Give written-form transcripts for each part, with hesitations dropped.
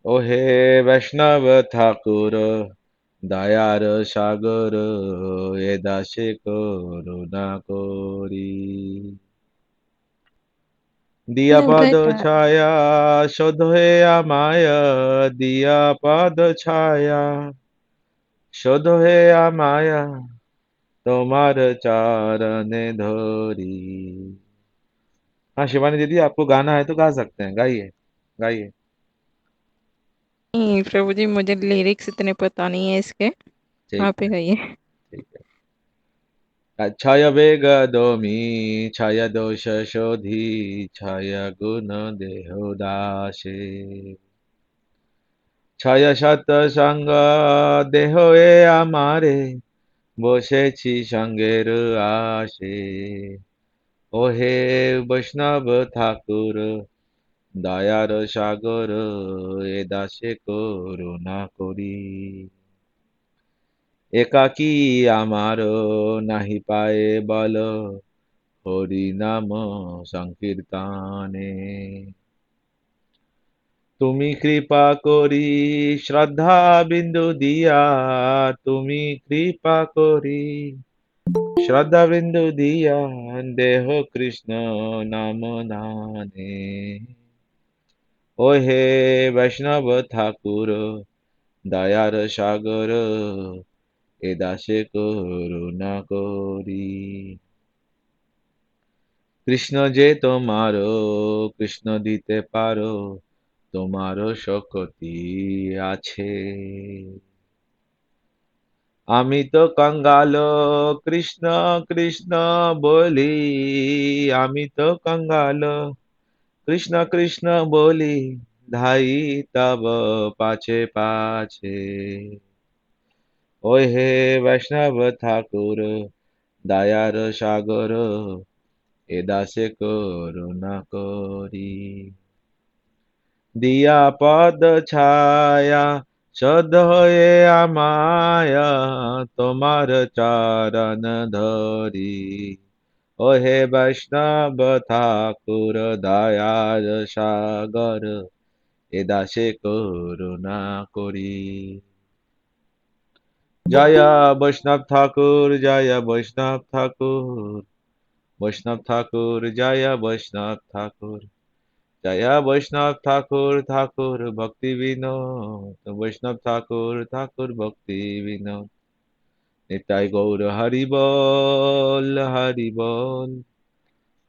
ओ हे वैष्णव ठाकुर दयार सागर এ দাসে করুণা করি দিয়া No, পদ but ছায়া শোধে আমায় দিয়া পদ ছায়া শোধে আমায় তোমাर चरण धोरी। हाँ शिवानी दीदी, आपको गाना है तो गा सकते हैं, गाइए गाइए। नहीं प्रभु जी, मुझे लिरिक्स इतने पता नहीं है इसके। ठीक आप ही है, गाइए। ठीक है। क्षय वेग दोमी क्षय दोष शोधी क्षय गुण देहो दासे क्षय শত সঙ্গ দেহ এ আমারে বসেছি সঙ্গের আসে ও হে বৈষ্ণব ঠাকুর দয়ার সাগর এ দাসে করুণা করি একাকী আমার নাহি পায়ে বল হরি নাম সংকীর্তনে তুমি কৃপা করি শ্রদ্ধা বিন্দু দিয়া তুমি কৃপা করি শ্রদ্ধা বিন্দু দিয়া দেহ কৃষ্ণ নাম দানে ও হে বৈষ্ণব ঠাকুর দয়ার সাগর এ দাসে করুণা করি কৃষ্ণ যে তোমারো কৃষ্ণ দিতে পারো তোমারও শক্তি আছে আমি তো কঙ্গাল কৃষ্ণ কৃষ্ণ বলি আমি তো কঙ্গাল কৃষ্ণ কৃষ্ণ বলি ধাই তব পাছে পাছে ও হে বৈষ্ণব ঠাকুর দয়ার সাগর এ দাসে করুণা করি দিয়া পদ ছায়া সদ হয়ে আমায় তোমার চরণ ধরি ও হে বৈষ্ণব ঠাকুর দয়ার সাগর এ দাসে করুণা করি জয় বৈষ্ণব ঠাকুর জয় বৈষ্ণব ঠাকুর বৈষ্ণব ঠাকুর জয় বৈষ্ণব ঠাকুর जय वैष्णव ठाकुर ठाकुर भक्ति विनोद वैष्णव ठाकुर ठाकुर भक्ति विनोद निताय गौर हरि बोल हरि बोल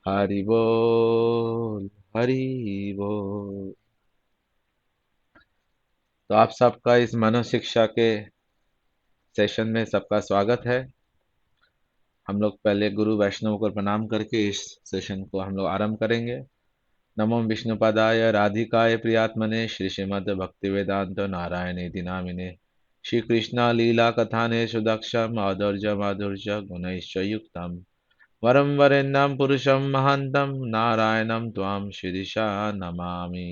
हरि बोल हरि बोल। तो आप सबका इस मनोशिक्षा के सेशन में सबका स्वागत है। हम लोग पहले गुरु वैष्णव को प्रणाम करके इस सेशन को हम लोग आरंभ करेंगे। नमो विष्णुपदाय राधिकाय प्रियात्मने श्री श्रीमद् भक्तिवेदांत नारायणेति नामिने श्री कृष्णा लीला कथाने सुदक्षम माधुर्य माधुर्य गुणैश्च युक्तम वरं वरेण्यं पुरुषं महान्तं नारायणं त्वां शिरीषा नमामि।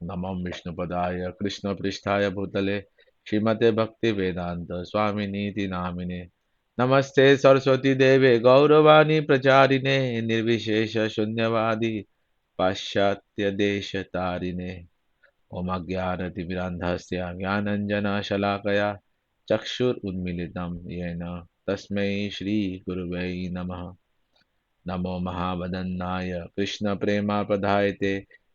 नमो विष्णुपदाय कृष्णपृष्ठाय भूतले श्रीमते भक्तिवेदांत स्वामिनीति नामिने नमस्ते सरस्वती देवे गौरवाणी प्रचारिणे निर्विशेष शून्यवादी पाश्चात्य देश तारिणे ओम अज्ञानतिमिरान्धस्य ज्ञानञ्जनशलाकया चक्षुरुन्मीलितं येन तस्मै श्रीगुरुवै नमः। नमो महावदन्नाय कृष्णप्रेमाप्रदायते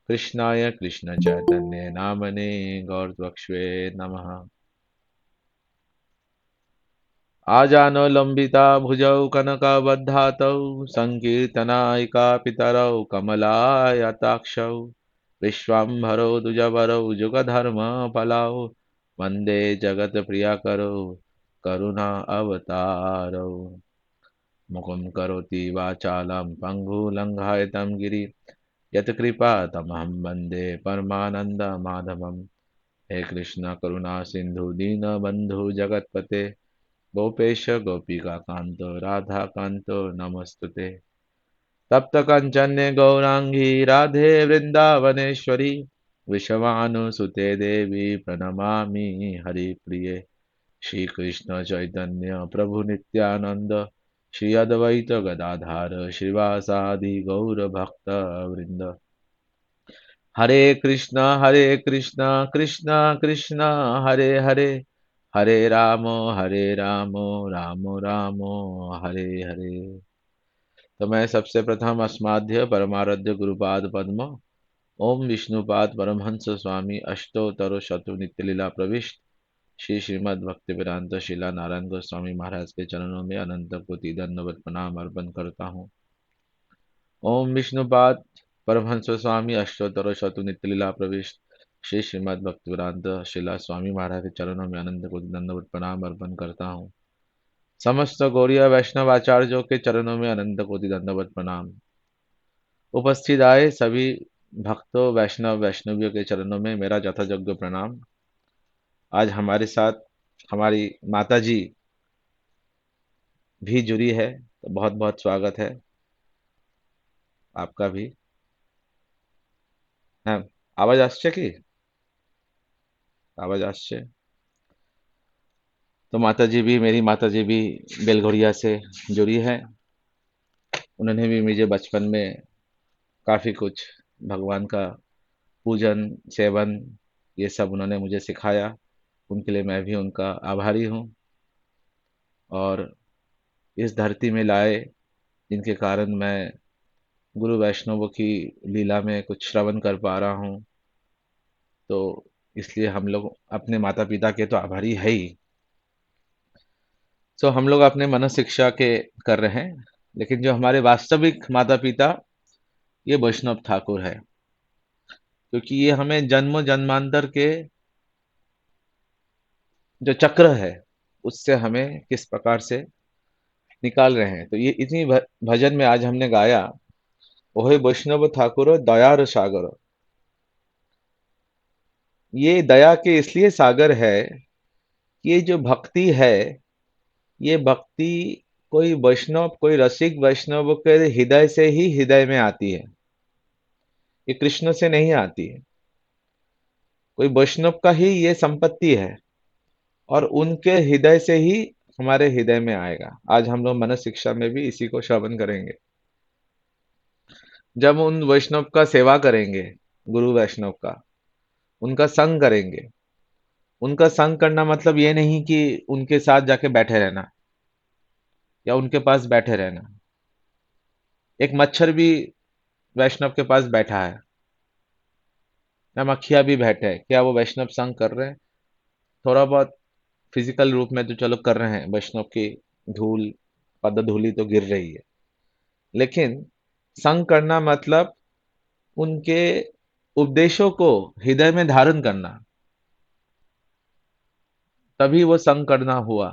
कृष्णाय कृष्णचैतन्य नामने गौरत्वक्ष्वे नमः। आजानुलम्बिता भुजौ कनकबद्धातौ सङ्कीर्तनायिका पितरौ कमलायताक्षौ विश्वाम्भरौ द्विजवरौ जुगधर्मफलौ वन्दे जगत्प्रियकरौ करुणा अवतारौ मुखं करोति वाचालं पङ्गुलङ्घायतं गिरि यत्कृपातमहं वन्दे परमानन्दमाधवम्। हे कृष्ण करुणा सिन्धु दीनबन्धु जगत्पते गोपेश गोपिका कांत राधा कांत नमस्तुते। तप्त कंचन्य गौरांगी राधे वृंदावनेश्वरी विश्वानुसुते देवी प्रणमामि हरिप्रिये। श्री कृष्ण चैतन्य प्रभु नित्यानंद श्री अद्वैत गदाधार श्रीवासादि गौर भक्त वृंद हरे कृष्णा कृष्णा कृष्णा हरे हरे, हरे राम राम राम हरे हरे। तो मैं सबसे प्रथम अस्माध्य परमाराध्य गुरुपाद पद्म ओम विष्णुपाद परमहंस स्वामी अष्टोत्तर शतु नित्य लीला प्रविष्ट श्री श्रीमद् भक्ति वेदांत शिला नारायण गोस्वामी महाराज के चरणों में अनंत कोटि दंडवत प्रणाम अर्पण करता हूँ। ओम विष्णुपाद परमहंस स्वामी अष्टोत्तर शतु नित्य लीला प्रविष्ट श्री श्रीमद् भक्ति वेदांत शिला स्वामी महाराज के चरणों में अनंत कोटि दंडवत प्रणाम अर्पण करता हूँ। समस्त गौड़िया वैष्णव आचार्यों के चरणों में अनंत कोटि दंडवत प्रणाम। उपस्थित आए सभी भक्तों वैष्णव वैष्णवियों के चरणों में मेरा यथायोग्य प्रणाम। आज हमारे साथ हमारी माता जी भी जुड़ी है, तो बहुत बहुत स्वागत है आपका भी। হ্যাঁ, आवाज আসছে কি? आवाज আসছে। तो माता जी भी, मेरी माता जी भी बेलघोरिया से जुड़ी है। उन्होंने भी मुझे बचपन में काफ़ी कुछ भगवान का पूजन, सेवन ये सब उन्होंने मुझे सिखाया। उनके लिए मैं भी उनका आभारी हूँ। और इस धरती में लाए जिनके कारण मैं गुरु वैष्णवों की लीला में कुछ श्रवण कर पा रहा हूँ, तो इसलिए हम लोग अपने माता पिता के तो आभारी है ही। सो हम लोग अपने मनस शिक्षा के कर रहे हैं, लेकिन जो हमारे वास्तविक माता पिता ये वैष्णव ठाकुर है, क्योंकि ये हमें जन्म जन्मांतर के जो चक्र है उससे हमें किस प्रकार से निकाल रहे हैं। तो ये इतनी भजन में आज हमने गाया, ओहे वैष्णव ठाकुर दयार सागर। ये दया के इसलिए सागर है कि ये जो भक्ति है, ये भक्ति कोई वैष्णव, कोई रसिक वैष्णव के हृदय से ही हृदय में आती है, ये कृष्ण से नहीं आती है। कोई वैष्णव का ही ये संपत्ति है और उनके हृदय से ही हमारे हृदय में आएगा। आज हम लोग मन शिक्षा में भी इसी को श्रवण करेंगे। जब उन वैष्णव का सेवा करेंगे, गुरु वैष्णव का, उनका संग करेंगे। उनका संग करना मतलब ये नहीं कि उनके साथ जाके बैठे रहना या उनके पास बैठे रहना। एक मच्छर भी वैष्णव के पास बैठा है या मक्खिया भी बैठे है, क्या वो वैष्णव संग कर रहे हैं? थोड़ा बहुत फिजिकल रूप में तो चलो कर रहे हैं, वैष्णव की धूल पद धूली तो गिर रही है, लेकिन संग करना मतलब उनके उपदेशों को हृदय में धारण करना, तभी वो संग करना हुआ।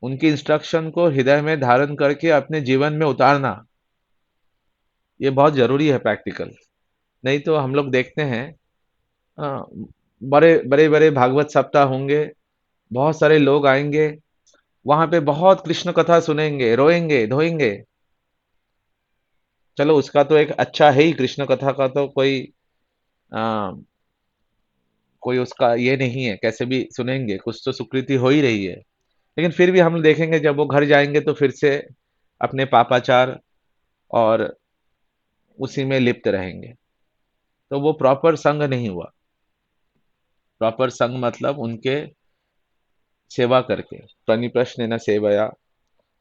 उनकी इंस्ट्रक्शन को हृदय में धारण करके अपने जीवन में उतारना, ये बहुत जरूरी है प्रैक्टिकल। नहीं तो हम लोग देखते हैं बड़े बड़े बड़े भागवत सप्ताह होंगे, बहुत सारे लोग आएंगे, वहां पे बहुत कृष्ण कथा सुनेंगे, रोएंगे धोएंगे। चलो उसका तो एक अच्छा है ही, कृष्ण कथा का तो आ, कोई उसका ये नहीं है, कैसे भी सुनेंगे, कुछ तो सुकृति हो ही रही है। लेकिन फिर भी हम देखेंगे जब वो घर जाएंगे तो फिर से अपने पापाचार और उसी में लिप्त रहेंगे। तो वो प्रॉपर संग नहीं हुआ। प्रॉपर संग मतलब उनके सेवा करके, प्रणिप्रश्न न सेवया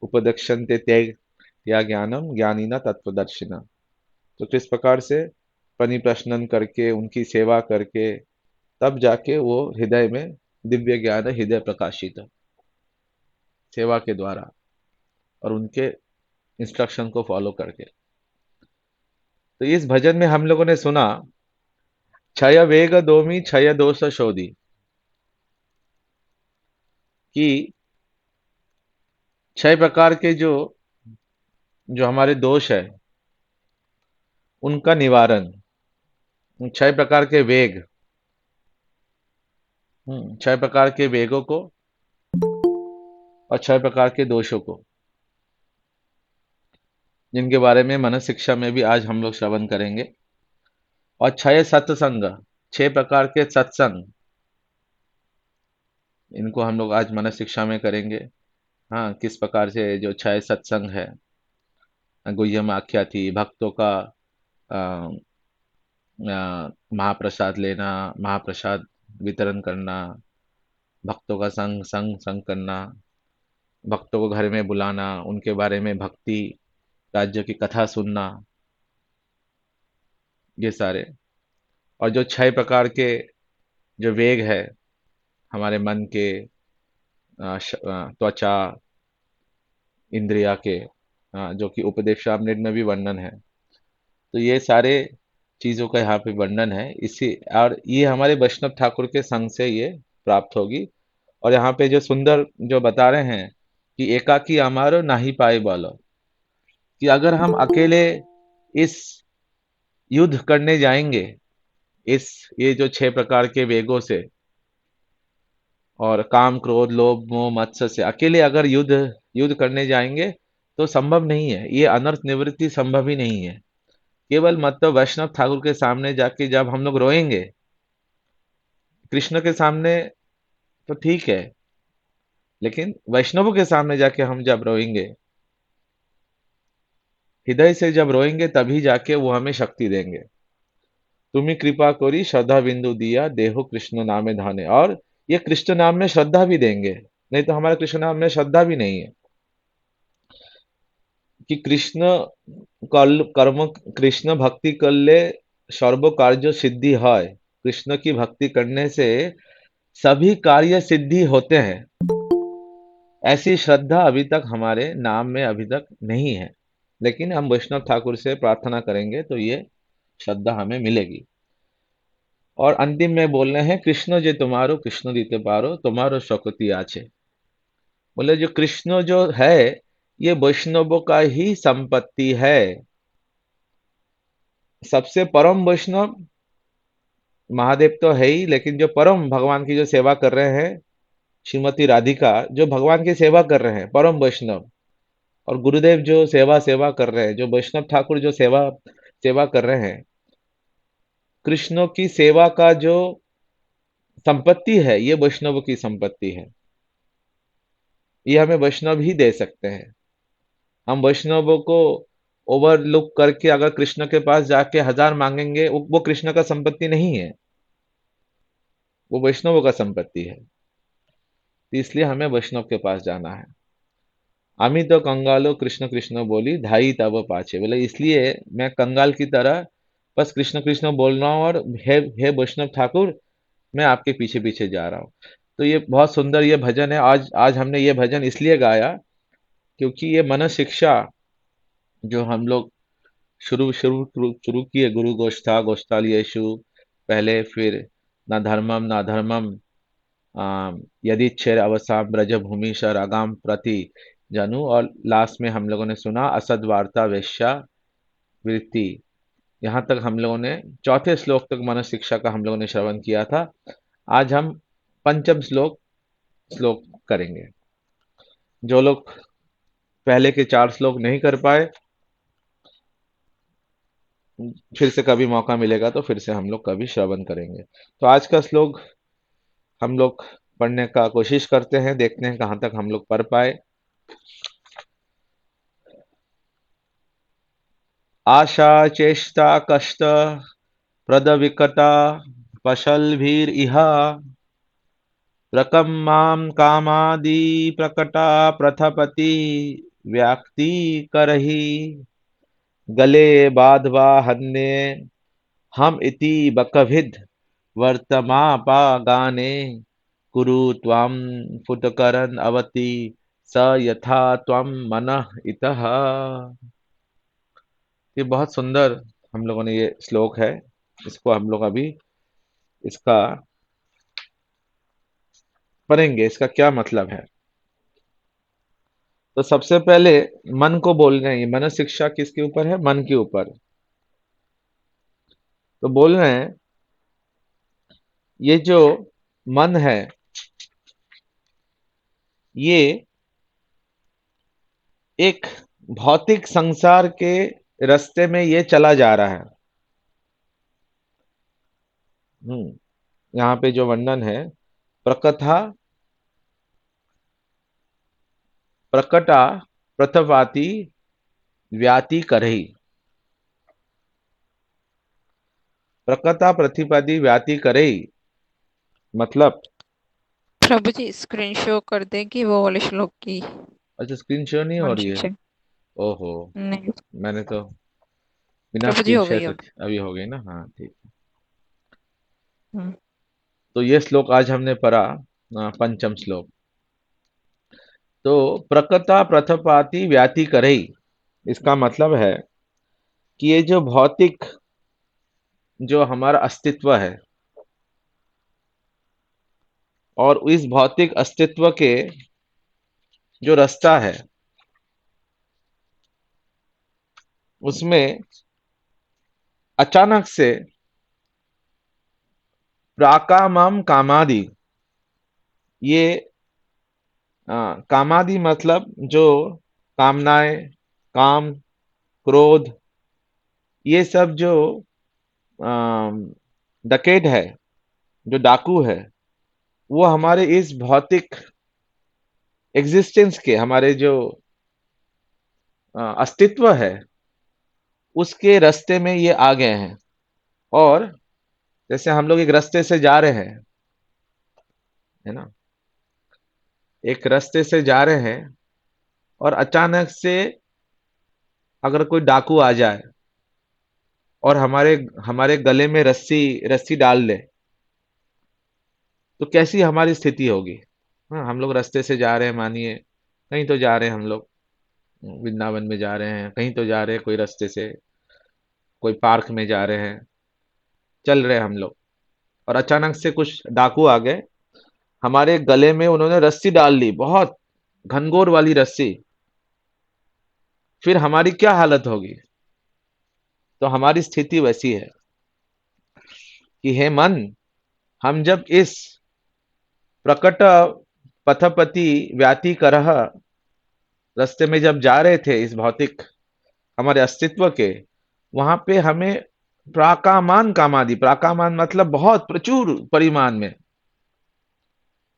उपदक्षन्ते त्याग या ज्ञानम ज्ञानीना तत्वदर्शिना। तो किस प्रकार से प्रणिप्रश्नन करके, उनकी सेवा करके, तब जाके वो हृदय में दिव्य ज्ञान हृदय प्रकाशित सेवा के द्वारा और उनके इंस्ट्रक्शन को फॉलो करके। तो इस भजन में हम लोगों ने सुना, क्षय वेग दोमी क्षय दोष शोधी, कि 6 प्रकार के जो जो हमारे दोष है उनका निवारण। 6 प्रकार के वेग, 6 प्रकार के वेगों को और 6 प्रकार के दोषों को, जिनके बारे में मन शिक्षा में भी आज हम लोग श्रवण करेंगे। और 6 सत्संग, 6 प्रकार के सत्संग, इनको हम लोग आज मन शिक्षा में करेंगे। हाँ, किस प्रकार से जो 6 सत्संग है, गुह्यम आख्या थी भक्तों का, महाप्रसाद लेना, महाप्रसाद वितरण करना, भक्तों का संग संग संग करना, भक्तों को घर में बुलाना, उनके बारे में भक्ति राज्य की कथा सुनना, ये सारे। और जो 6 प्रकार के जो वेग है हमारे मन के, त्वचा, इंद्रिया के, जो कि उपदेशामृत में भी वर्णन है। तो ये सारे चीज़ों का यहाँ पे वर्णन है। इसी और ये हमारे वैष्णव ठाकुर के संग से ये प्राप्त होगी। और यहाँ पे जो सुंदर जो बता रहे हैं कि एकाकी अमारो नाही पाए बालो, कि अगर हम अकेले इस युद्ध करने जाएंगे, इस ये जो 6 प्रकार के वेगों से और काम क्रोध लोभ मोह मत्सर से अकेले अगर युद्ध युद्ध करने जाएंगे तो संभव नहीं है, ये अनर्थ निवृत्ति संभव ही नहीं है। केवल मतलब वैष्णव ठाकुर के सामने जाके जब हम लोग रोएंगे, कृष्ण के सामने तो ठीक है, लेकिन वैष्णवों के सामने जाके हम जब रोएंगे, हृदय से जब रोएंगे, तभी जाके वो हमें शक्ति देंगे। तुम्ही कृपा करी श्रद्धा बिंदु दिया देहो कृष्ण नामे धाने, और ये कृष्ण नाम में श्रद्धा भी देंगे, नहीं तो हमारे कृष्ण नाम में श्रद्धा भी नहीं है। कि कृष्ण कर्म कृष्ण भक्ति कर ले सर्व कार्य सिद्धि है, कृष्ण की भक्ति करने से सभी कार्य सिद्धि होते हैं। ऐसी श्रद्धा अभी तक हमारे नाम में अभी तक नहीं है, लेकिन हम वैष्णव ठाकुर से प्रार्थना करेंगे तो ये श्रद्धा हमें मिलेगी। और अंतिम में बोल रहे हैं, कृष्ण जे तुम्हारो कृष्ण दीते पारो तुम्हारो शक्ति आछे। बोले जो कृष्ण जो है ये वैष्णवों का ही संपत्ति है। सबसे परम वैष्णव महादेव तो है ही, लेकिन जो परम भगवान की जो सेवा कर रहे हैं, श्रीमती राधिका जो भगवान की सेवा कर रहे हैं, परम वैष्णव, और गुरुदेव जो सेवा सेवा कर रहे हैं, जो वैष्णव ठाकुर जो सेवा सेवा कर रहे हैं, कृष्ण की सेवा का जो संपत्ति है ये वैष्णव की संपत्ति है। ये हमें वैष्णव ही दे सकते हैं। हम वैष्णवों को ओवरलुक करके अगर कृष्ण के पास जाके 1000 मांगेंगे, वो कृष्ण का संपत्ति नहीं है, वो वैष्णवों का संपत्ति है। तो इसलिए हमें वैष्णव के पास जाना है। अमी तो कंगालो कृष्ण कृष्ण बोली धाई तब पाछे, बोले इसलिए मैं कंगाल की तरह बस कृष्ण कृष्ण बोल रहा हूँ, और हे वैष्णव ठाकुर मैं आपके पीछे पीछे जा रहा हूँ। तो ये बहुत सुंदर ये भजन है। आज आज हमने ये भजन इसलिए गाया क्योंकि ये मन शिक्षा जो हम लोग शुरू शुरू शुरू किए, गुरु गोष्ठा गोष्ठालीयेषु पहले, फिर न धर्मम न धर्मम, यदिच्छेर अवसाम ब्रजभूमि स रागाम प्रति जानू, और लास्ट में हम लोगों ने सुना असद वार्ता वेश्या वृत्ति। यहाँ तक हम लोगों ने चौथे श्लोक तक मन शिक्षा का हम लोगों ने श्रवण किया था। आज हम पंचम श्लोक श्लोक करेंगे। जो लोग पहले के 4 श्लोक नहीं कर पाए, फिर से कभी मौका मिलेगा तो फिर से हम लोग कभी श्रवण करेंगे। तो आज का श्लोक हम लोग पढ़ने का कोशिश करते हैं, देखते हैं कहाँ तक हम लोग पढ़ पाए। आशा चेष्टा कष्ट प्रद विकटा पशल भीर इहा प्रकम्माम कामादि प्रकटा प्रथपति व्याक्ति करही गले बाधवा हन्ने हम इति बकभिद वर्तमापागाने कुरु त्वां फुटकरन अवति स यथा त्वं मनः इतः। ये बहुत सुंदर हम लोगों ने ये श्लोक है, इसको हम लोग अभी इसका पढ़ेंगे, इसका क्या मतलब है। तो सबसे पहले मन को बोल रहे हैं, ये मन शिक्षा किसके ऊपर है, मन के ऊपर। तो बोल रहे हैं ये जो मन है ये एक भौतिक संसार के रास्ते में ये चला जा रहा है। यहाँ पे जो वर्णन है, प्रकथा प्रकटा प्रथवाति व्याति करही। प्रकता प्रतिपदी व्याति करे, मतलब। प्रभु जी स्क्रीन शो कर देगी वो वाले श्लोक की अच्छा, स्क्रीन शो नहीं हो रही है। ट्रांसलेशन। ओहो, नहीं, मैंने तो बिना प्रभु जी स्क्रीन हो शेयर गई अब। करके अभी हो गई ना। हाँ ठीक। हम्म। तो ये श्लोक आज हमने पढ़ा, पंचम श्लोक। तो प्रकता प्रथपाति व्याति करई, इसका मतलब है कि ये जो भौतिक, जो हमारा अस्तित्व है, और इस भौतिक अस्तित्व के जो रास्ता है, उसमें अचानक से प्राकामम कामादि, ये कामादि मतलब जो कामनाएं, काम, क्रोध, ये सब जो डकैत है, जो डाकू है, वो हमारे इस भौतिक एग्जिस्टेंस के, हमारे जो अस्तित्व है, उसके रास्ते में ये आ गए हैं। और जैसे हम लोग एक रास्ते से जा रहे हैं, है ना, एक रास्ते से जा रहे हैं, और अचानक से अगर कोई डाकू आ जाए और हमारे हमारे गले में रस्सी रस्सी डाल दे, तो कैसी हमारी स्थिति होगी। हाँ, हम लोग रास्ते से जा रहे हैं, मानिए कहीं तो जा रहे हैं हम लोग, वृंदावन में जा रहे हैं, कहीं तो जा रहे हैं, कोई रास्ते से, कोई पार्क में जा रहे हैं, चल रहे हैं हम लोग, और अचानक से कुछ डाकू आ गए, हमारे गले में उन्होंने रस्सी डाल ली, बहुत घनघोर वाली रस्सी। फिर हमारी क्या हालत होगी। तो हमारी स्थिति वैसी है कि हे मन, हम जब इस प्रकट पथपति व्याति करह रास्ते में जब जा रहे थे, इस भौतिक हमारे अस्तित्व के, वहां पे हमें प्राकामान कामादि, प्राकामान मतलब बहुत प्रचुर परिमाण में,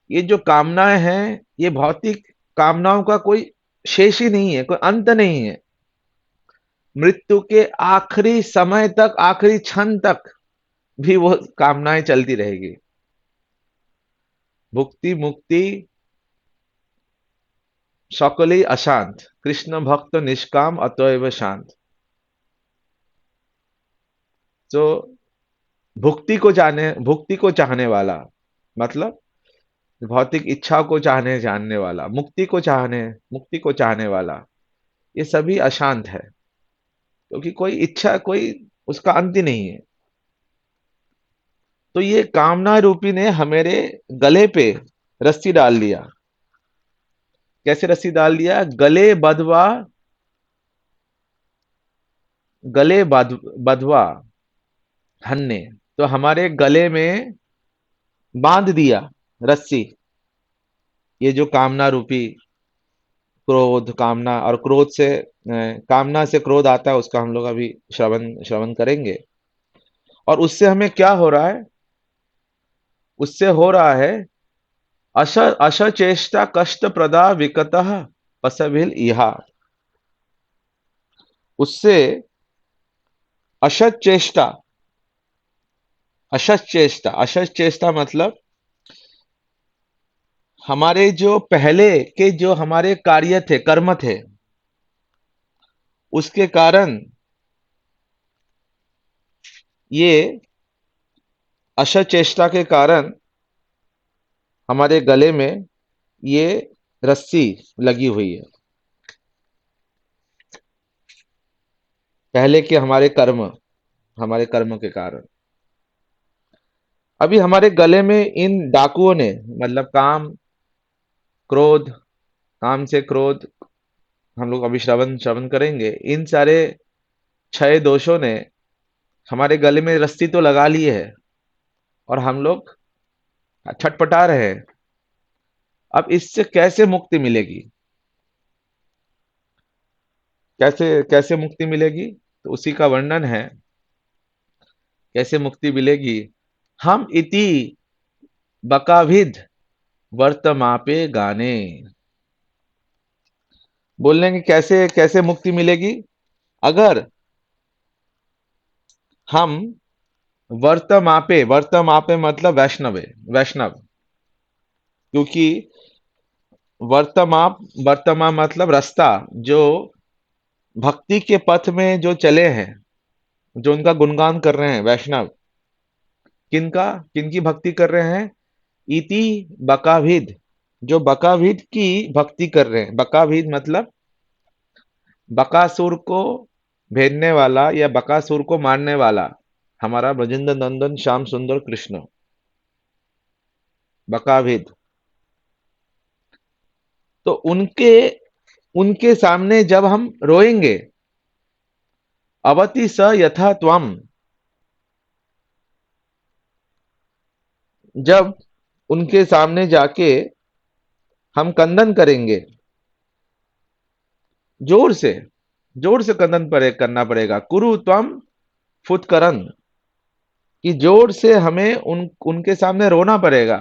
ये जो कामनाएं हैं, ये भौतिक कामनाओं का कोई शेष ही नहीं है, कोई अंत नहीं है। मृत्यु के आखिरी समय तक, आखिरी क्षण तक भी वो कामनाएं चलती रहेगी। भुक्ति मुक्ति सकली अशांत, कृष्ण भक्त निष्काम अतएव शांत। तो भुक्ति को चाहने वाला, मतलब भौतिक इच्छा को चाहने जानने वाला, मुक्ति को चाहने वाला, ये सभी अशांत है, क्योंकि कोई इच्छा, कोई उसका अंत ही नहीं है। तो ये कामना रूपी ने हमारे गले पे रस्सी डाल दिया। कैसे रस्सी डाल दिया? बधवा हन्ने, तो हमारे गले में बांध दिया रस्सी। ये जो कामना रूपी, क्रोध, कामना, और क्रोध से कामना से क्रोध आता है, उसका हम लोग अभी श्रवण श्रवण करेंगे। और उससे हमें क्या हो रहा है? उससे हो रहा है अशचेष्टा कष्ट प्रदा विकतः पसभिल इहा। उससे अशत चेष्टा, अशत चेष्टा मतलब हमारे जो पहले के जो हमारे कार्य थे, कर्म थे, उसके कारण ये अशत चेष्टा के कारण हमारे गले में ये रस्सी लगी हुई है, पहले के हमारे कर्म के कारण। अभी हमारे गले में इन डाकुओं ने, मतलब काम, क्रोध, काम से क्रोध, हम लोग अभी श्रवण श्रवण करेंगे, इन सारे छह दोषों ने हमारे गले में रस्सी तो लगा ली है, और हम लोग छटपटा रहे हैं। अब इससे कैसे मुक्ति मिलेगी? कैसे कैसे मुक्ति मिलेगी? तो उसी का वर्णन है, कैसे मुक्ति मिलेगी। हम इति बकाभिद वर्तमापे गाने, बोलेंगे कैसे कैसे मुक्ति मिलेगी। अगर हम वर्तमापे, वर्तमापे मतलब वैष्णवे, वैष्णव। क्योंकि वर्तमाप, वर्तमा मतलब रास्ता, जो भक्ति के पथ में जो चले हैं, जो उनका गुणगान कर रहे हैं, वैष्णव। किनका, किनकी भक्ति कर रहे हैं? इति बकाभिद, जो बकाभिद की भक्ति कर रहे हैं। बकाभिद मतलब बकासुर को भेदने वाला या बकासुर को मारने वाला हमारा ब्रजेंद्र नंदन श्याम सुंदर कृष्ण, बकाभिद। तो उनके उनके सामने जब हम रोएंगे, अवति स यथा त्वम, जब उनके सामने जाके हम कंदन करेंगे, जोर से, जोर से कंदन करना पड़ेगा। कुरु त्वम फुत्करन, कि जोर से हमें उनके सामने रोना पड़ेगा।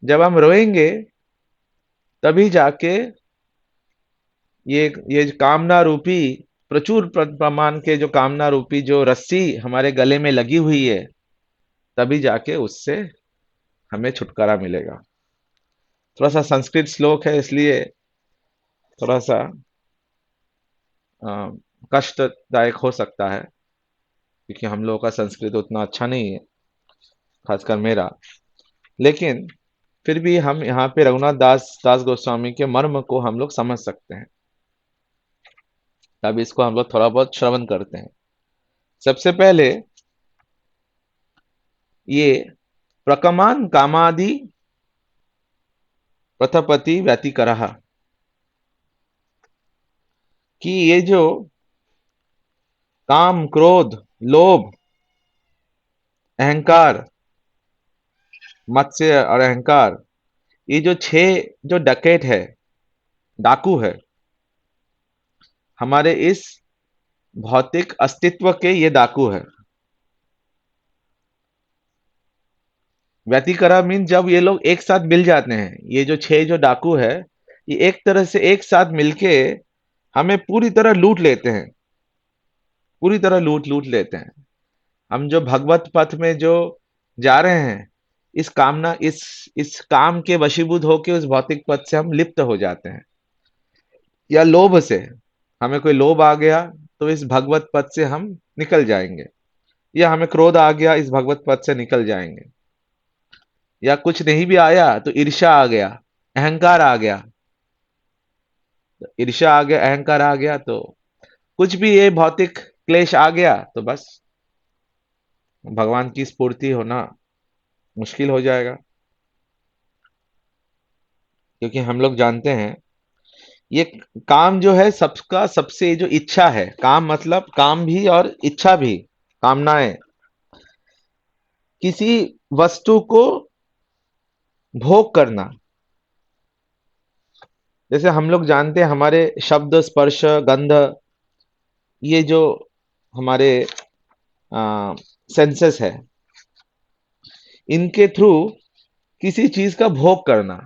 जब हम रोएंगे तभी जाके ये कामना रूपी, प्रचुर प्रमाण के जो कामना रूपी जो रस्सी हमारे गले में लगी हुई है, तभी जाके उससे हमें छुटकारा मिलेगा। थोड़ा सा संस्कृत श्लोक है, इसलिए थोड़ा सा अ, कष्टदायक हो सकता है, क्योंकि हम लोगों का संस्कृत उतना अच्छा नहीं है, खासकर मेरा। लेकिन फिर भी हम यहाँ पे रघुनाथ दास गोस्वामी के मर्म को हम लोग समझ सकते हैं। तब इसको हम लोग थोड़ा बहुत श्रवण करते हैं। सबसे पहले ये प्रकमान कामादि प्रथपति व्यतिकरः, कि ये जो काम, क्रोध, लोभ, अहंकार, मत्स्य और अहंकार, ये जो छह जो डकैत है, डाकू है, हमारे इस भौतिक अस्तित्व के ये डाकू है। व्यतिकरा मीन जब ये लोग एक साथ मिल जाते हैं, ये जो छह जो डाकू है, ये एक तरह से एक साथ मिलके हमें पूरी तरह लूट लेते हैं, पूरी तरह लूट लूट लेते हैं। हम जो भगवत पथ में जो जा रहे हैं, इस कामना, इस काम के वशीभूत होके उस भौतिक पथ से हम लिप्त हो जाते हैं। या लोभ से, हमें कोई लोभ आ गया तो इस भगवत पथ से हम निकल जाएंगे। या हमें क्रोध आ गया, इस भगवत पथ से निकल जाएंगे। या कुछ नहीं भी आया तो ईर्ष्या आ गया, अहंकार आ गया, ईर्ष्या आ गया, अहंकार आ गया, तो कुछ भी ये भौतिक क्लेश आ गया तो बस भगवान की स्फूर्ति होना मुश्किल हो जाएगा। क्योंकि हम लोग जानते हैं ये काम जो है सबका, सबसे जो इच्छा है, काम मतलब काम भी और इच्छा भी, कामनाएं, किसी वस्तु को भोग करना। जैसे हम लोग जानते हैं हमारे शब्द, स्पर्श, गंध, ये जो हमारे सेंसेस है, इनके थ्रू किसी चीज का भोग करना।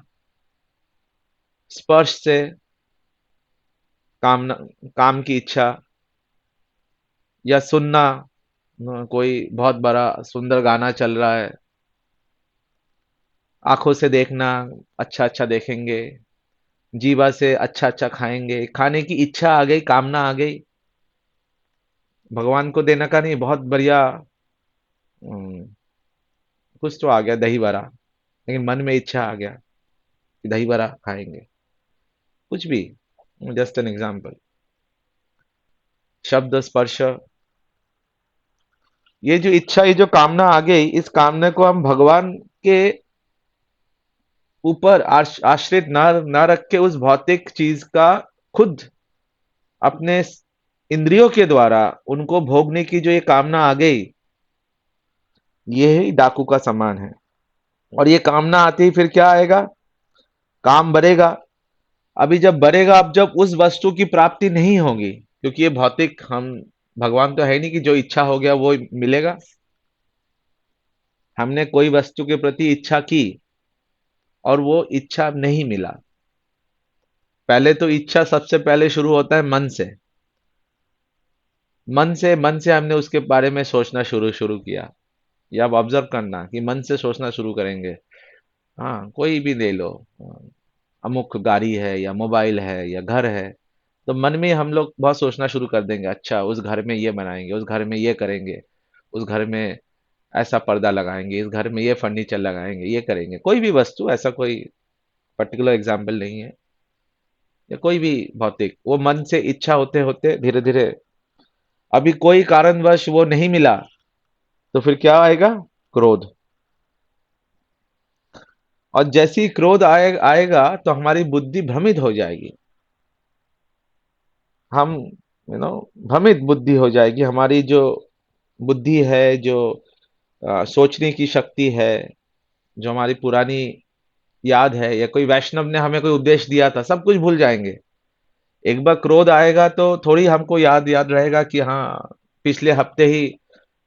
स्पर्श से कामना, काम की इच्छा। या सुनना, कोई बहुत बड़ा सुंदर गाना चल रहा है, आंखों से देखना, अच्छा अच्छा देखेंगे, जीवा से अच्छा अच्छा खाएंगे, खाने की इच्छा आ गई, कामना आ गई। भगवान को देने का नहीं, बहुत बढ़िया। हम्म, कुछ तो आ गया दही बड़ा, लेकिन मन में इच्छा आ गया कि दही बड़ा खाएंगे, कुछ भी। Just an example. शब्द, स्पर्श, ये जो इच्छा, ये जो कामना आ गई, इस कामना को हम भगवान के ऊपर आश्रित ना रख के उस भौतिक चीज का खुद अपने इंद्रियों के द्वारा उनको भोगने की जो ये कामना आ गई, ये ही डाकू का समान है। और ये कामना आते ही फिर क्या आएगा? काम बढ़ेगा। अभी जब बढ़ेगा, अब जब उस वस्तु की प्राप्ति नहीं होगी, क्योंकि ये भौतिक, हम भगवान तो है नहीं कि जो इच्छा हो गया वो मिलेगा। हमने कोई वस्तु के प्रति इच्छा की और वो इच्छा नहीं मिला। पहले तो इच्छा सबसे पहले शुरू होता है मन से। मन से हमने उसके बारे में सोचना शुरू शुरू किया। ये आप ऑब्जर्व करना कि मन से सोचना शुरू करेंगे। हाँ, कोई भी ले लो, अमुक गाड़ी है या मोबाइल है या घर है, तो मन में हम लोग बहुत सोचना शुरू कर देंगे, अच्छा उस घर में ये बनाएंगे, उस घर में ये करेंगे, उस घर में ऐसा पर्दा लगाएंगे, इस घर में ये फर्नीचर लगाएंगे, ये करेंगे। कोई भी वस्तु, ऐसा कोई पर्टिकुलर एग्जाम्पल नहीं है, या कोई भी भौतिक, वो मन से इच्छा होते होते धीरे धीरे, अभी कोई कारणवश वो नहीं मिला, तो फिर क्या आएगा? क्रोध। और जैसे ही क्रोध आएगा तो हमारी बुद्धि भ्रमित हो जाएगी। हम भ्रमित बुद्धि हो जाएगी। हमारी जो बुद्धि है, जो सोचने की शक्ति है, जो हमारी पुरानी याद है, या कोई वैष्णव ने हमें कोई उपदेश दिया था, सब कुछ भूल जाएंगे। एक बार क्रोध आएगा तो थोड़ी हमको याद याद रहेगा कि हाँ, पिछले हफ्ते ही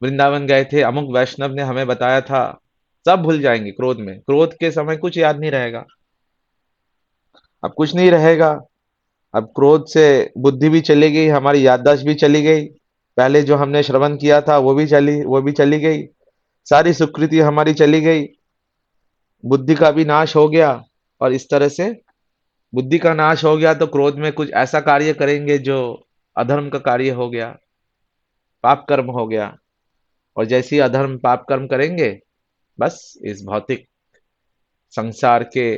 वृंदावन गए थे, अमुक वैष्णव ने हमें बताया था। सब भूल जाएंगे क्रोध में। क्रोध के समय कुछ याद नहीं रहेगा। अब कुछ नहीं रहेगा। अब क्रोध से बुद्धि भी चली गई, हमारी याददाश्त भी चली गई, पहले जो हमने श्रवण किया था वो भी चली गई, सारी सुकृति हमारी चली गई, बुद्धि का भी नाश हो गया। और इस तरह से बुद्धि का नाश हो गया तो क्रोध में कुछ ऐसा कार्य करेंगे जो अधर्म का कार्य हो गया, पाप कर्म हो गया। और जैसे ही अधर्म पाप कर्म करेंगे, बस इस भौतिक संसार के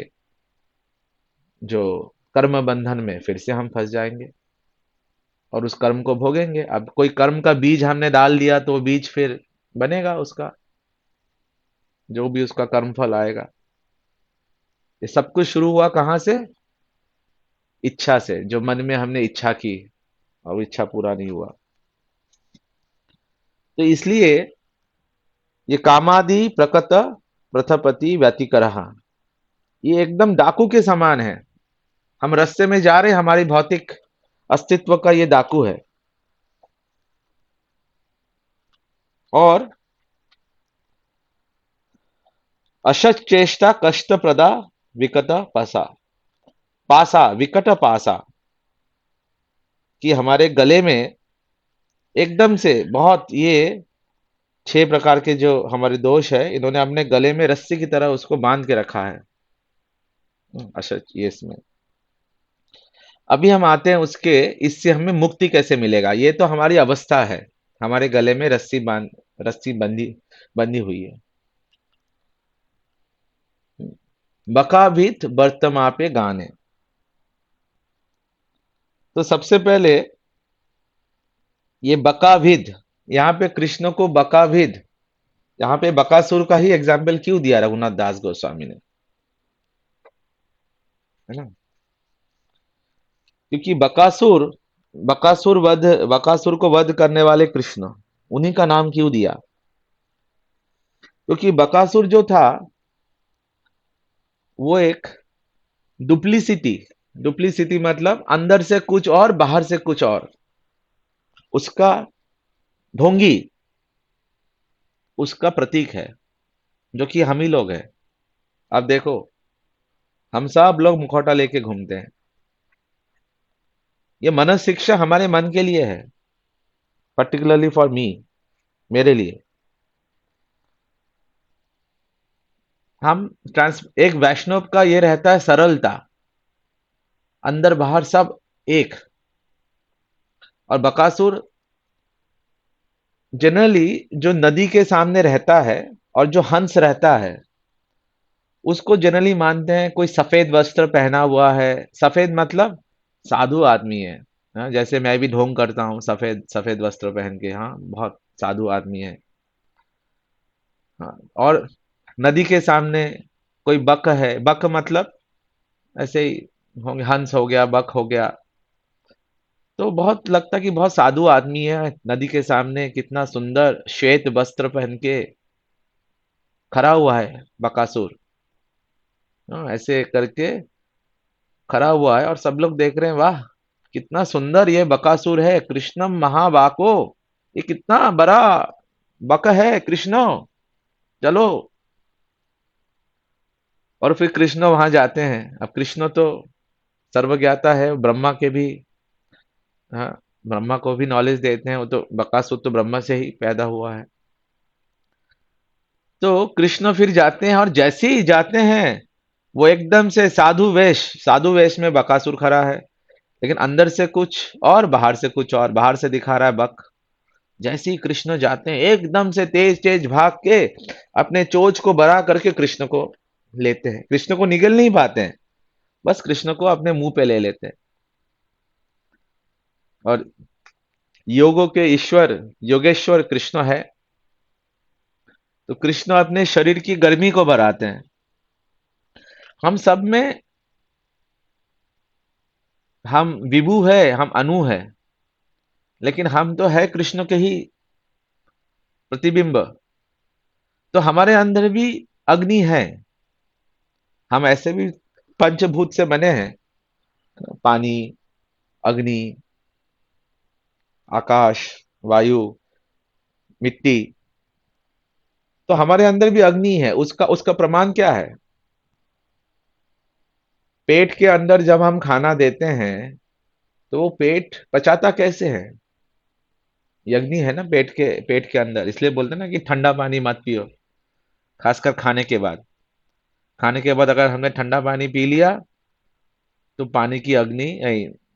जो कर्म बंधन में फिर से हम फंस जाएंगे और उस कर्म को भोगेंगे। अब कोई कर्म का बीज हमने डाल दिया तो वो बीज फिर बनेगा उसका, जो भी उसका कर्म फल आएगा। ये सब कुछ शुरू हुआ कहाँ से? इच्छा से, जो मन में हमने इच्छा की और वो इच्छा पूरा नहीं हुआ। तो इसलिए ये कामादि प्रकट प्रथपति व्यतिकरहा, ये एकदम डाकू के समान है। हम रास्ते में जा रहे हैं, हमारी भौतिक अस्तित्व का ये डाकू है। और अशत चेष्टा कष्ट प्रदा विकट पासा, पासा विकट पासा, कि हमारे गले में एकदम से बहुत ये 6 प्रकार के जो हमारे दोष है, इन्होंने अपने गले में रस्सी की तरह उसको बांध के रखा है। अशत, ये इसमें अभी हम आते हैं उसके, इससे हमें मुक्ति कैसे मिलेगा? ये तो हमारी अवस्था है, हमारे गले में रस्सी बंधी बंधी हुई है। बकाभित बर्तमापे गाने। तो सबसे पहले ये बकाभिद, यहाँ पे कृष्ण को बकाभिद, यहाँ पे बकासुर का ही एग्जाम्पल क्यों दिया रघुनाथ दास गोस्वामी ने? है ना? क्योंकि बकासुर को वध करने वाले कृष्ण, उन्हीं का नाम क्यों दिया? क्योंकि बकासुर जो था वो एक डुप्लीसिटी, डुप्लीसिटी मतलब अंदर से कुछ और बाहर से कुछ और, उसका ढोंगी उसका प्रतीक है, जो कि हम ही लोग हैं। अब देखो, हम सब लोग मुखौटा लेके घूमते हैं। ये मनस शिक्षा हमारे मन के लिए है, पर्टिकुलरली फॉर मी, मेरे लिए। हम ट्रांस एक वैष्णव का ये रहता है सरलता, अंदर बाहर सब एक। और बकासुर जनरली जो नदी के सामने रहता है और जो हंस रहता है, उसको जनरली मानते हैं कोई सफेद वस्त्र पहना हुआ है। सफेद मतलब साधु आदमी है। हाँ, जैसे मैं भी ढोंग करता हूँ सफेद सफेद वस्त्र पहन के, हाँ बहुत साधु आदमी है। हाँ, और नदी के सामने कोई बक है, बक मतलब ऐसे ही होंगे, हंस हो गया, बक हो गया, तो बहुत लगता कि बहुत साधु आदमी है, नदी के सामने कितना सुंदर श्वेत वस्त्र पहन के खड़ा हुआ है बकासुर। हाँ, ऐसे करके खड़ा हुआ है और सब लोग देख रहे हैं, वाह कितना सुंदर ये बकासुर है, कृष्णम महाबाको, ये कितना बड़ा बक है कृष्ण, चलो। और फिर कृष्ण वहां जाते हैं। अब कृष्ण तो सर्वज्ञाता है, ब्रह्मा के भी, हाँ, ब्रह्मा को भी नॉलेज देते हैं, वो तो बकासुर तो ब्रह्मा से ही पैदा हुआ है। तो कृष्ण फिर जाते हैं, और जैसे ही जाते हैं वो एकदम से साधु वेश में बकासुर खड़ा है, लेकिन अंदर से कुछ और बाहर से कुछ और, बाहर से दिखा रहा है बक। जैसे ही कृष्ण जाते हैं एकदम से तेज तेज भाग के अपने चोंच को बड़ा करके कृष्ण को लेते हैं। कृष्ण को निगल नहीं पाते हैं, बस कृष्ण को अपने मुंह पे ले लेते हैं। और योगों के ईश्वर योगेश्वर कृष्ण है, तो कृष्ण अपने शरीर की गर्मी को बढ़ाते हैं। हम सब में हम विभु है, हम अनु है, लेकिन हम तो है कृष्ण के ही प्रतिबिंब। तो हमारे अंदर भी अग्नि है। हम ऐसे भी पंचभूत से बने हैं, पानी, अग्नि, आकाश, वायु, मिट्टी। तो हमारे अंदर भी अग्नि है। उसका उसका प्रमाण क्या है? पेट के अंदर जब हम खाना देते हैं तो वो पेट पचाता कैसे है? ये अग्नि है ना पेट के अंदर। इसलिए बोलते हैं ना कि ठंडा पानी मत पियो, खासकर खाने के बाद। खाने के बाद अगर हमने ठंडा पानी पी लिया तो पानी की अग्नि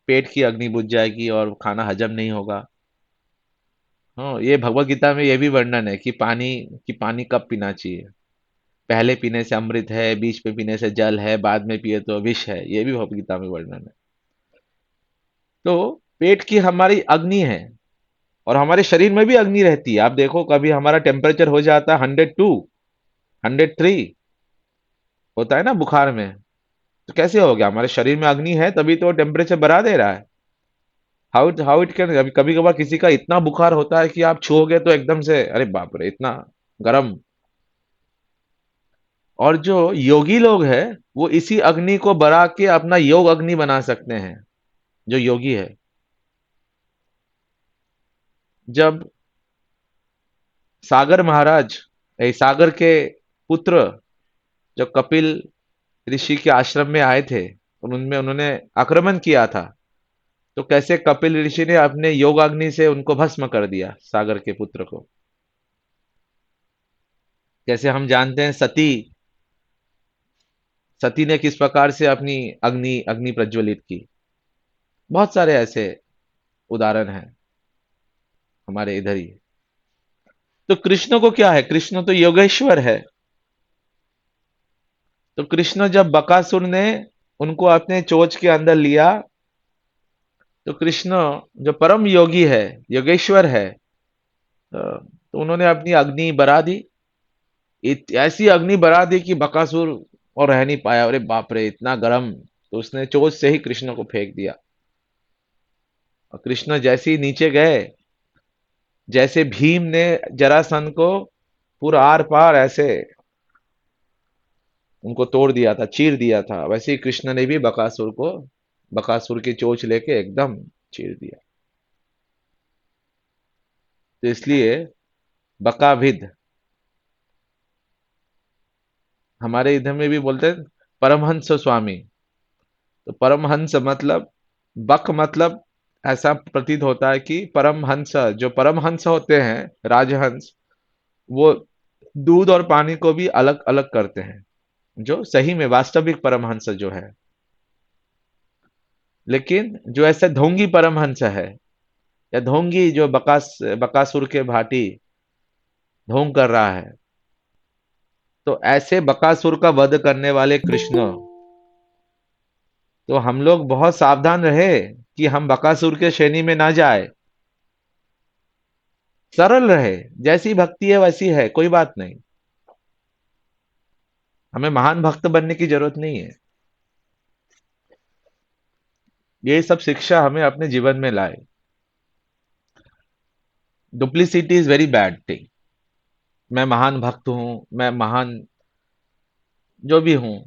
पेट की अग्नि बुझ जाएगी और खाना हजम नहीं होगा। हाँ, ये भगवत गीता में ये भी वर्णन है कि पानी कब पीना चाहिए। पहले पीने से अमृत है, बीच में पीने से जल है, बाद में पिए तो विष है। ये भी भगवत गीता में वर्णन है। तो पेट की हमारी अग्नि है, और हमारे शरीर में भी अग्नि रहती है। आप देखो, कभी हमारा टेम्परेचर हो जाता है 102, 103 होता है ना बुखार में, तो कैसे हो गया? हमारे शरीर में अग्नि है, तभी तो टेम्परेचर बढ़ा दे रहा है। How it can. कभी कभार किसी का इतना बुखार होता है कि आप छूओगे तो एकदम से अरे बाप रे, इतना गर्म। और जो योगी लोग हैं वो इसी अग्नि को बढ़ा के अपना योग अग्नि बना सकते हैं। जो योगी है, जब सागर महाराज, सागर के पुत्र, जब कपिल ऋषि के आश्रम में आए थे और उनमें उन्होंने आक्रमण किया था, तो कैसे कपिल ऋषि ने अपने योगाग्नि से उनको भस्म कर दिया, सागर के पुत्र को। कैसे हम जानते हैं सती सती ने किस प्रकार से अपनी अग्नि अग्नि प्रज्वलित की। बहुत सारे ऐसे उदाहरण हैं हमारे इधर ही। तो कृष्ण को क्या है? कृष्ण तो योगेश्वर है। तो कृष्ण जब बकासुर ने उनको अपने चोंच के अंदर लिया, तो कृष्ण जो परम योगी है, योगेश्वर है, तो उन्होंने अपनी अग्नि बढ़ा दी। ऐसी अग्नि बढ़ा दी कि बकासुर और रह नहीं पाया। अरे बाप रे, इतना गर्म! तो उसने चोंच से ही कृष्ण को फेंक दिया। और कृष्ण जैसे ही नीचे गए, जैसे भीम ने जरासंध को पूरा आर पार ऐसे उनको तोड़ दिया था, चीर दिया था, वैसे ही कृष्ण ने भी बकासुर की चोंच लेके एकदम चीर दिया। तो इसलिए बकाभिद, हमारे इधर में भी बोलते हैं परमहंस स्वामी। तो परमहंस मतलब, बक मतलब, ऐसा प्रतीत होता है कि परमहंस, जो परमहंस होते हैं, राजहंस, वो दूध और पानी को भी अलग अलग करते हैं, जो सही में वास्तविक परमहंस जो है। लेकिन जो ऐसे ढोंगी परमहंस है, या ढोंगी जो बकासुर के भांति ढोंग कर रहा है, तो ऐसे बकासुर का वध करने वाले कृष्ण, तो हम लोग बहुत सावधान रहे कि हम बकासुर के श्रेणी में ना जाए। सरल रहे, जैसी भक्ति है वैसी है, कोई बात नहीं। हमें महान भक्त बनने की जरूरत नहीं है। ये सब शिक्षा हमें अपने जीवन में लाए। Duplicity is very bad thing. मैं महान भक्त हूं, मैं महान जो भी हूं,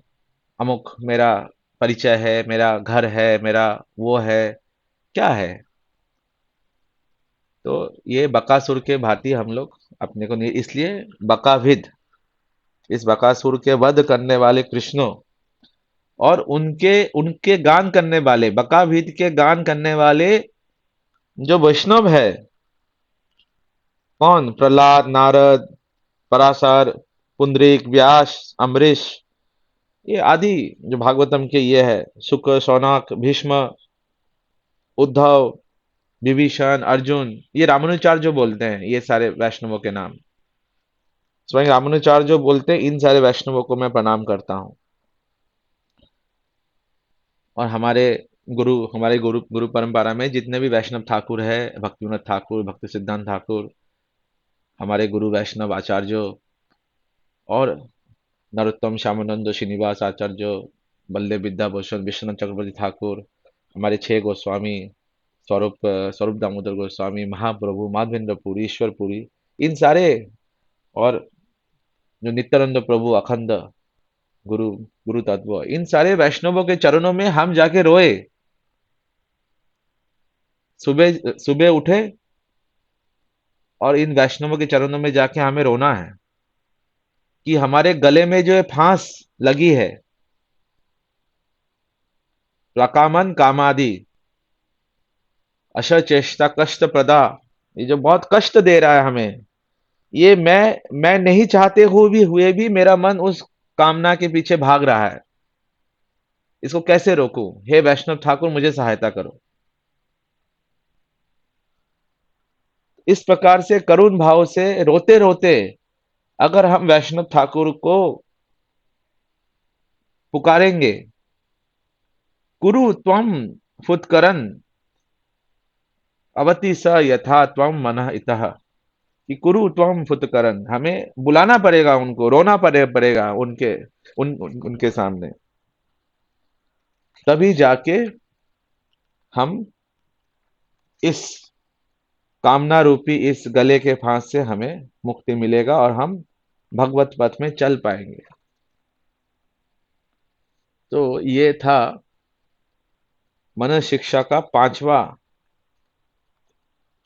अमुक मेरा परिचय है, मेरा घर है, मेरा वो है, क्या है? तो ये बकासुर के भांति हम लोग अपने को नहीं, इसलिए बकाभिद, इस बकासुर के वध करने वाले कृष्ण, और उनके उनके गान करने वाले, बकाभिद के गान करने वाले जो वैष्णव है, कौन? प्रहलाद, नारद, पराशर, पुंडरीक, व्यास, अम्बरीश, ये आदि जो भागवतम के ये है, शुक, शौनक, भीष्म, उद्धव, विभीषण, अर्जुन, ये रामानुचार्य जो बोलते हैं, ये सारे वैष्णवों के नाम। स्वयं रामानुचार्य जो बोलते हैं, इन सारे वैष्णवों को मैं प्रणाम करता हूँ। और हमारे गुरु गुरु परंपरा में जितने भी वैष्णव ठाकुर है, भक्तिविनोद ठाकुर, भक्ति सिद्धांत ठाकुर, हमारे गुरु वैष्णव आचार्यों, और नरोत्तम श्यामानंद श्रीनिवास आचार्य, बल्लभ विद्याभूषण विश्वनाथ चक्रवर्ती ठाकुर, हमारे छह गोस्वामी, स्वरूप दामोदर गोस्वामी, महाप्रभु, माधवेंद्र पुरी, ईश्वर पुरी, इन सारे, और जो नित्यानंद प्रभु, अखंड गुरु गुरु तत्व, इन सारे वैष्णवों के चरणों में हम जाके रोए। सुबह सुबह उठे और इन वैष्णवों के चरणों में जाके हमें रोना है कि हमारे गले में जो ये फांस लगी है, प्रकामन कामादि, अशचेष्टा कष्ट प्रदा, ये जो बहुत कष्ट दे रहा है हमें, ये मैं नहीं चाहते हुए भी मेरा मन उस कामना के पीछे भाग रहा है। इसको कैसे रोकूं? हे वैष्णव ठाकुर, मुझे सहायता करो। इस प्रकार से करुण भाव से रोते रोते अगर हम वैष्णव ठाकुर को पुकारेंगे, कुरु त्वम फुत्करन अवति स यथा त्वम मनः इतः, कि कुरु त्वम फुत्करन, हमें बुलाना पड़ेगा, उनको रोना पड़ेगा उनके सामने, तभी जाके हम इस कामना रूपी इस गले के फांस से हमें मुक्ति मिलेगा और हम भगवत पथ में चल पाएंगे। तो ये था मन शिक्षा का 5वां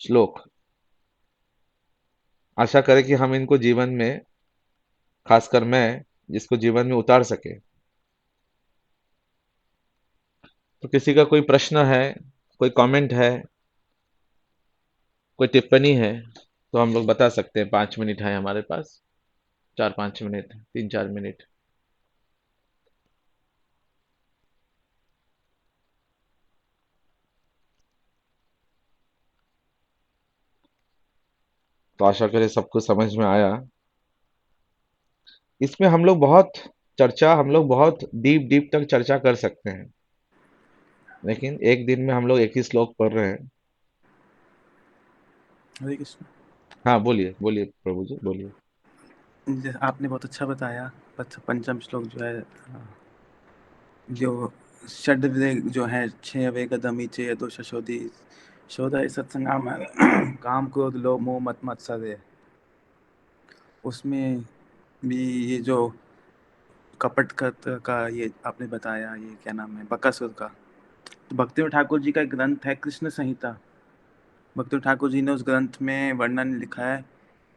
श्लोक। आशा करें कि हम इनको जीवन में, खासकर मैं जिसको जीवन में उतार सके। तो किसी का कोई प्रश्न है, कोई कमेंट है, कोई टिप्पणी है, तो हम लोग बता सकते हैं। 5 मिनट है हमारे पास, 4-5 मिनट, 3-4 मिनट। तो आशा करें सबको समझ में आया। इसमें हम लोग बहुत डीप डीप तक चर्चा कर सकते हैं, लेकिन एक दिन में हम लोग एक ही श्लोक पढ़ रहे हैं। हरे कृष्ण। हाँ, बोलिए बोलिए प्रभु जी, बोलिए। आपने बहुत अच्छा बताया। पंचम श्लोक जो है, जो षड्वेग जो है, 6 वेग दमीचे तो शशोदी शोधा सत्संगाम काम क्रोध लोभ मोह मत मत्सर्य, उसमें भी ये जो कपट का ये आपने बताया, ये क्या नाम है, बकासुर का। तो भक्ति ठाकुर जी का एक ग्रंथ है कृष्ण संहिता। भक्ति ठाकुर जी ने उस ग्रंथ में वर्णन लिखा है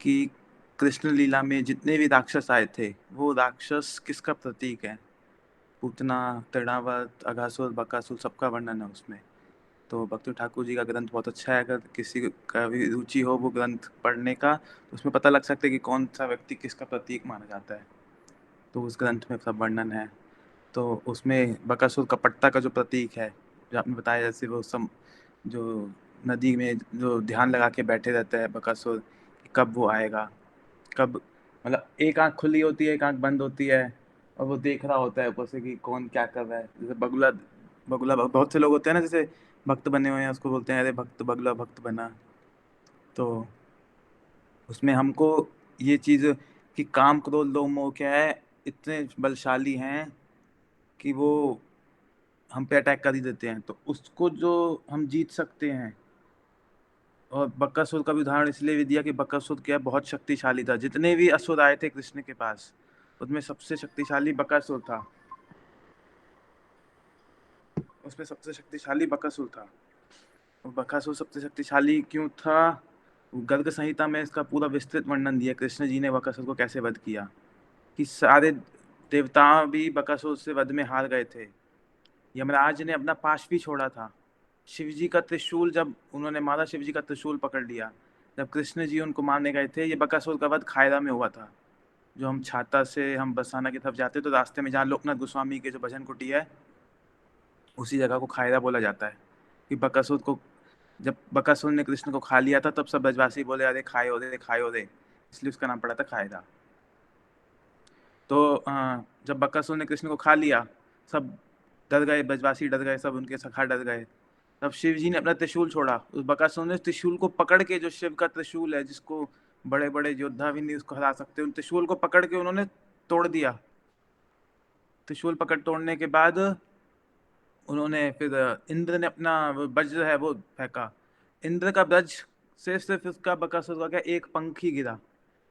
कि कृष्ण लीला में जितने भी राक्षस आए थे, वो राक्षस किसका प्रतीक है। पूतना, तृणावर्त, अघासुर, बकासुर, सबका वर्णन है उसमें। तो भक्ति ठाकुर जी का ग्रंथ बहुत अच्छा है। अगर किसी का भी रुचि हो वो ग्रंथ पढ़ने का, तो उसमें पता लग सकता है कि कौन सा व्यक्ति किसका प्रतीक माना जाता है। तो उस ग्रंथ में सब वर्णन है। तो उसमें बकासुर कपटता का जो प्रतीक है, जो आपने बताया, जैसे वो जो नदी में जो ध्यान लगा के बैठे रहता है बकासुर, कि कब वो आएगा, कब, मतलब एक आंख खुली होती है, एक आंख बंद होती है, और वो देख रहा होता है ऊपर से कि कौन क्या कर रहा है। जैसे बगुला, बहुत से लोग होते हैं ना, जैसे भक्त बने हुए हैं, उसको बोलते हैं अरे भक्त बगुला भक्त बना। तो उसमें हमको ये चीज़ कि काम क्रोध लोभ मोह क्या है, इतने बलशाली हैं कि वो हम पे अटैक कर ही देते हैं। तो उसको जो हम जीत सकते हैं। और बकासुर का भी उदाहरण इसलिए भी दिया कि बकासुर क्या है, बहुत शक्तिशाली था। जितने भी असुर आए थे कृष्ण के पास, उसमें सबसे शक्तिशाली बकासुर था। उसमें सबसे शक्तिशाली बकासुर था। और बकासुर सबसे शक्तिशाली क्यों था? गर्ग संहिता में इसका पूरा विस्तृत वर्णन दिया, कृष्ण जी ने बकासुर को कैसे वध किया। कि सारे देवता भी बकासुर से वध में हार गए थे। यमराज ने अपना पाश भी छोड़ा था। शिव जी का त्रिशूल जब उन्होंने मारा, शिव जी का त्रिशूल पकड़ लिया, जब कृष्ण जी उनको मारने गए थे, ये बकासुर का वध खायरा में हुआ था। जो हम छाता से हम बरसाना की तरफ जाते तो रास्ते में जहाँ लोकनाथ गोस्वामी के जो भजन कुटी है, उसी जगह को खायरा बोला जाता है। कि बकासुर को, जब बकासुर ने कृष्ण को खा लिया था, तब सब ब्रजवासी बोले अरे खायो रे खायो रे, इसलिए उसका नाम पड़ा था खायरा। तो जब बकासुर ने कृष्ण को खा लिया, सब डर गए, ब्रजवासी डर गए, सब उनके सखा डर गए। तब शिव जी ने अपना त्रिशूल छोड़ा, उस बकासुर ने त्रिशूल को पकड़ के, जो शिव का त्रिशूल है जिसको बड़े बड़े योद्धा भी नहीं उसको हरा सकते, उन त्रिशूल को पकड़ के उन्होंने तोड़ दिया। त्रिशूल पकड़ तोड़ने के बाद उन्होंने फिर इंद्र ने अपना वज्र है वो फेंका। इंद्र का वज्र से सिर्फ उसका बकासुर का क्या एक पंख ही गिरा,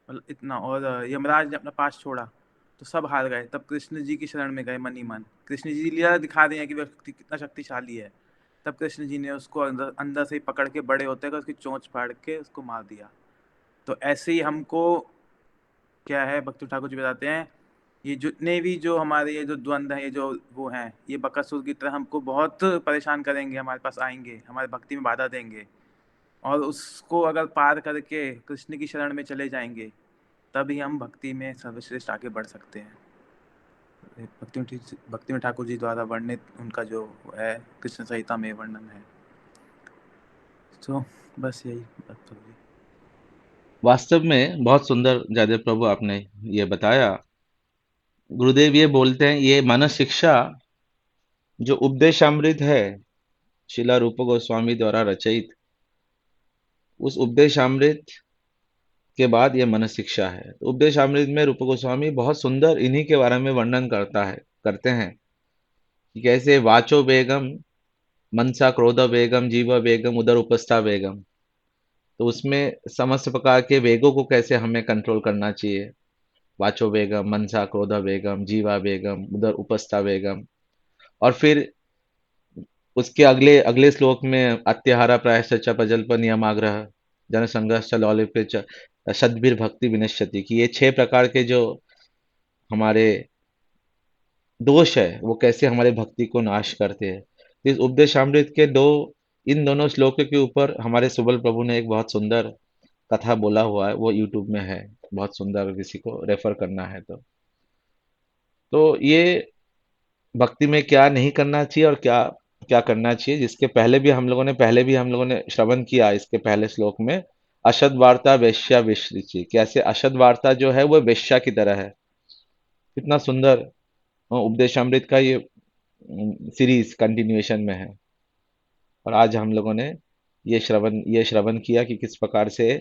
मतलब इतना। और यमराज ने अपना पास छोड़ा, तो सब हार गए। तब कृष्ण जी की शरण में गए मन ही मन। कृष्ण जी लीला दिखा रहे हैं कि व्यक्ति कितना शक्तिशाली है। तब कृष्ण जी ने उसको अंदर अंदर से ही पकड़ के, बड़े होते का उसकी चोंच फाड़ के उसको मार दिया। तो ऐसे ही हमको क्या है, भक्ति ठाकुर जी बताते हैं, ये जितने भी जो हमारे ये जो द्वंद्व है, ये जो वो हैं, ये बकासुर की तरह हमको बहुत परेशान करेंगे, हमारे पास आएंगे, हमारे भक्ति में बाधा देंगे। और उसको अगर पार करके कृष्ण की शरण में चले जाएंगे, तभी हम भक्ति में सर्वश्रेष्ठ आगे बढ़ सकते हैं। भक्ति में ठाकुर जी द्वारा वर्णित उनका जो है कृष्ण संहिता में वर्णन है। तो बस यही बात होगी। वास्तव में बहुत सुंदर जयदेव प्रभु आपने ये बताया। गुरुदेव ये बोलते हैं, ये मानस शिक्षा जो उपदेशामृत है, शिला रूप गोस्वामी द्वारा रचित, उस उपदेशामृत के बाद ये मानस शिक्षा है। तो उपदेशामृत में रूप गोस्वामी बहुत सुंदर इन्हीं के बारे में वर्णन करते हैं कि कैसे वाचो बेगम, मनसा क्रोध बेगम, जीव बेगम, उदर उपस्था बेगम। तो उसमें समस्त प्रकार के वेगों को कैसे हमें कंट्रोल करना चाहिए। वाचो बेगम, मनसा क्रोध बेगम, जीवा बेगम, उदर उपस्था बेगम। और फिर उसके अगले अगले श्लोक में अत्याहारा प्रायश्च पजल्प नियमाग्रह जनसंघर्ष लौलिप्य च सद्भिर भक्ति विनश्यति, कि ये 6 प्रकार के जो हमारे दोष है वो कैसे हमारे भक्ति को नाश करते हैं। तो इस उपदेशामृत के इन दोनों श्लोकों के ऊपर हमारे सुबल प्रभु ने एक बहुत सुंदर कथा बोला हुआ है, वो यूट्यूब में है, बहुत सुंदर, अगर किसी को रेफर करना है तो ये भक्ति में क्या नहीं करना चाहिए और क्या क्या करना चाहिए, जिसके पहले भी हम लोगों ने श्रवण किया इसके पहले श्लोक में। अशद वार्ता वेश्या विश्रिची, कैसे अशद वार्ता जो है वो वेश्या की तरह है। कितना सुंदर उपदेशामृत का ये सीरीज कंटिन्यूएशन में है। और आज हम लोगों ने ये श्रवण किया कि किस प्रकार से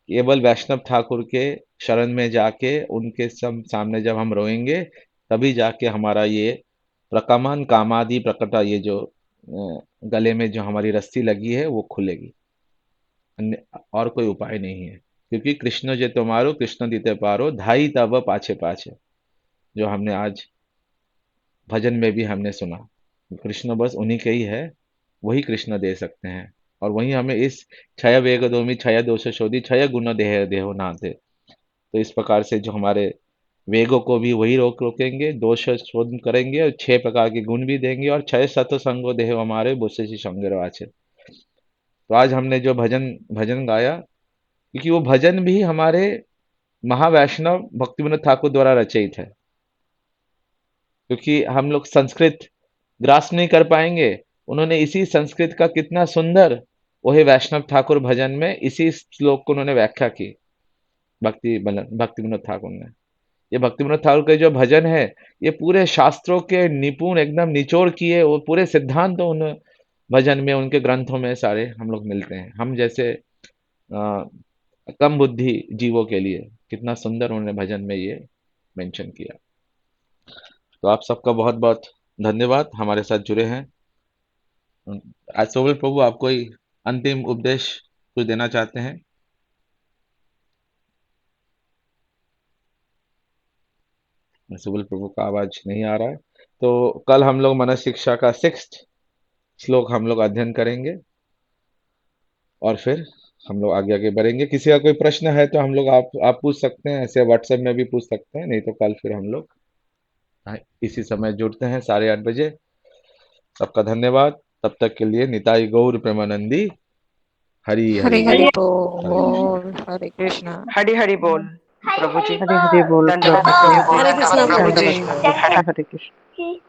केवल वैष्णव ठाकुर के शरण में जाके उनके सामने जब हम रोएंगे, तभी जाके हमारा ये प्रकमन कामादि प्रकटा, ये जो गले में जो हमारी रस्सी लगी है वो खुलेगी। अन्य और कोई उपाय नहीं है, क्योंकि कृष्ण जे तुम्हारो कृष्ण दीते पारो, धाई तब पाछे पाछे, जो हमने आज भजन में भी हमने सुना। कृष्ण बस उन्हीं के ही है, वही कृष्ण दे सकते हैं। और वही हमें इस क्षय वेग दोमी क्षय दोष शोधी क्षय गुण देह देहो नाथे। तो इस प्रकार से जो हमारे वेगों को भी वही रोकेंगे, दोष शोधन करेंगे, और 6 प्रकार के गुण भी देंगे, और क्षय सत संगो देह हमारे बुस्से संगरवाचे। तो आज हमने जो भजन भजन गाया, क्योंकि वो भजन भी हमारे महावैष्णव भक्ति विनोद ठाकुर द्वारा रचित है। क्योंकि हम लोग संस्कृत ग्रास नहीं कर पाएंगे, उन्होंने इसी संस्कृत का कितना सुंदर, वही वैष्णव ठाकुर भजन में इसी श्लोक को उन्होंने व्याख्या की। भक्ति विनोद ठाकुर ने, ये भक्ति विनोद ठाकुर के जो भजन है, ये पूरे शास्त्रों के निपुण एकदम निचोड़ किए, वो पूरे सिद्धांत तो उन भजन में, उनके ग्रंथों में सारे हम लोग मिलते हैं। हम जैसे कम बुद्धि जीवों के लिए कितना सुंदर उन्होंने भजन में ये मेंशन किया। तो आप सबका बहुत बहुत धन्यवाद, हमारे साथ जुड़े हैं। आज सोबल प्रभु, आप कोई अंतिम उपदेश कुछ देना चाहते हैं? सुबल प्रभु का आवाज नहीं आ रहा है। तो कल हम लोग मनस शिक्षा का 6th श्लोक हम लोग अध्ययन करेंगे, और फिर हम लोग आगे आगे बढ़ेंगे। किसी का कोई प्रश्न है तो हम लोग आप पूछ सकते हैं, ऐसे व्हाट्सएप में भी पूछ सकते हैं, नहीं तो कल फिर हम लोग इसी समय जुड़ते हैं 8:30 बजे। सबका धन्यवाद। तब तक के लिए निताई गौर प्रेमानंदी हरि हरि हरि हरि हरि बोल, हरे कृष्णा। हरि हरि बोल प्रभु जी। हरे हरे बोल दंडवत प्रभु जी। प्रभु जी। हरे कृष्णा प्रभु जी। दंडवत प्रभु जी। हरे कृष्ण।